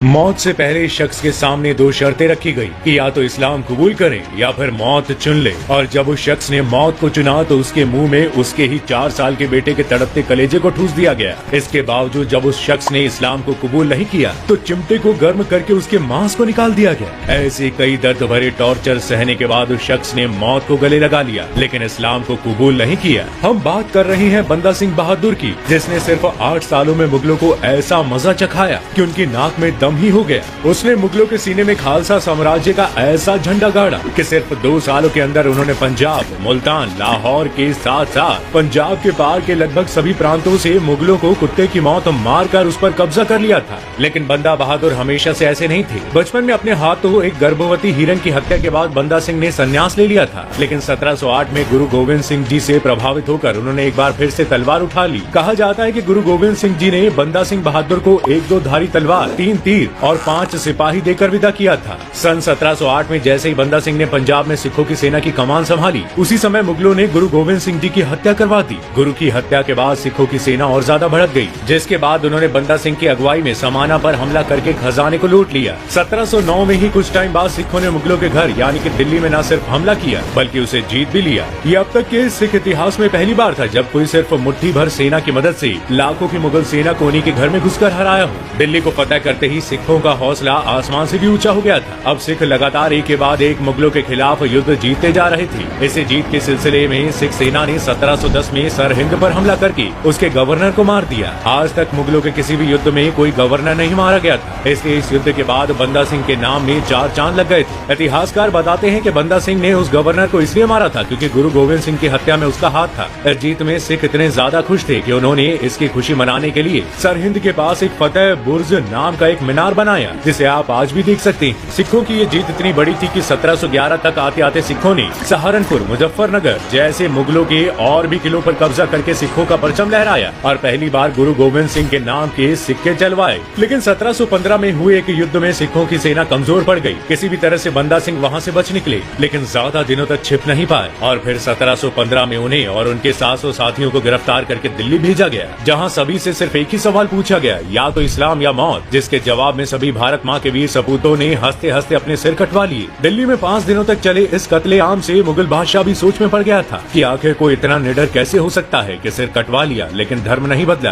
मौत से पहले इस शख्स के सामने दो शर्तें रखी गई कि या तो इस्लाम कबूल करे या फिर मौत चुन ले। और जब उस शख्स ने मौत को चुना तो उसके मुंह में उसके ही 4 साल के बेटे के तड़पते कलेजे को ठूस दिया गया। इसके बावजूद जब उस शख्स ने इस्लाम को कबूल नहीं किया तो चिमटे को गर्म करके उसके मांस को निकाल दिया गया। ऐसे कई दर्द भरे टॉर्चर सहने के बाद उस शख्स ने मौत को गले लगा लिया, लेकिन इस्लाम को कबूल नहीं किया। हम बात कर रहे हैं बंदा सिंह बहादुर की, जिसने सिर्फ 8 सालों में मुगलों को ऐसा मजा चखाया कि उनकी नाक में दम ही हो गया। उसने मुगलों के सीने में खालसा साम्राज्य का ऐसा झंडा गाड़ा कि सिर्फ 2 सालों के अंदर उन्होंने पंजाब, मुल्तान, लाहौर के साथ साथ पंजाब के पार के लगभग सभी प्रांतों से मुगलों को कुत्ते की मौत मारकर उस पर कब्जा कर लिया था। लेकिन बंदा बहादुर हमेशा से ऐसे नहीं थे। बचपन में अपने हाथों एक गर्भवती हिरन की हत्या के बाद बंदा सिंह ने संन्यास ले लिया था, लेकिन 1708 में गुरु गोविंद सिंह जी से प्रभावित होकर उन्होंने एक बार फिर से तलवार उठा ली। कहा जाता है कि गुरु गोविंद सिंह जी ने बंदा सिंह बहादुर को 1-2 धारी तलवार, 3 तीर और 5 सिपाही देकर विदा किया था। सन 1708 में जैसे ही बंदा सिंह ने पंजाब में सिखों की सेना की कमान संभाली, उसी समय मुगलों ने गुरु गोविंद सिंह जी की हत्या करवा दी। गुरु की हत्या के बाद सिखों की सेना और ज्यादा भड़क गई, जिसके बाद उन्होंने बंदा सिंह की अगुवाई में समाना पर हमला करके खजाने को लूट लिया। 1709 में ही कुछ टाइम बाद सिखों ने मुगलों के घर यानी कि दिल्ली में न सिर्फ हमला किया बल्कि उसे जीत भी लिया। ये अब तक के सिख इतिहास में पहली बार था जब कोई सिर्फ मुट्ठी भर सेना की मदद से लाखों की मुगल सेना को उन्हीं के घर में घुसकर हराया हो। दिल्ली को फतह करते ही सिखों का हौसला आसमान से भी ऊंचा हो गया था। अब सिख लगातार एक के बाद एक मुगलों के खिलाफ युद्ध जीतते जा रहे थे। इसी जीत के सिलसिले में सिख सेना ने 1710 में सरहिंद पर हमला करके उसके गवर्नर को मार दिया। आज तक मुगलों के किसी भी युद्ध में कोई गवर्नर नहीं मारा गया था, इसलिए इस युद्ध के बाद बंदा सिंह के नाम में 4 चांद लग गए थे। इतिहासकार बताते हैं कि बंदा सिंह ने उस गवर्नर को इसलिए मारा था क्योंकि गुरु गोविंद सिंह की हत्या में उसका हाथ था। इस जीत में सिख इतने ज्यादा खुश थे कि उन्होंने इसकी खुशी मनाने के लिए सरहिंद के पास एक फतेह बुर्ज नाम का एक मीनार बनाया, जिसे आप आज भी देख सकते हैं। सिखों की ये जीत इतनी बड़ी थी कि 1711 तक आते आते सिखों ने सहारनपुर, मुजफ्फरनगर जैसे मुगलों के और भी किलों पर कब्जा करके सिखों का परचम लहराया और पहली बार गुरु गोविंद सिंह के नाम के सिक्के चलवाए। लेकिन 1715 में हुए एक युद्ध में सिखों की सेना कमजोर पड़ गई। किसी भी तरह से बंदा सिंह वहां से बच निकले, लेकिन ज्यादा दिनों तक छिप नहीं पाए और फिर 1715 में उन्हें और उनके 700 साथियों को गिरफ्तार करके दिल्ली भेजा गया, जहाँ सभी से सिर्फ एक ही सवाल पूछा गया, या तो इस्लाम या मौत, जिसके जवाब में सभी भारत माँ के वीर सपूतों ने हंसते हंसते अपने सिर कटवा लिए। दिल्ली में 5 दिनों तक चले इस कत्लेआम से मुगल बादशाह भी सोच में पड़ गया था कि आखिर कोई इतना निडर कैसे हो सकता है कि सिर कटवा लिया लेकिन धर्म नहीं बदला।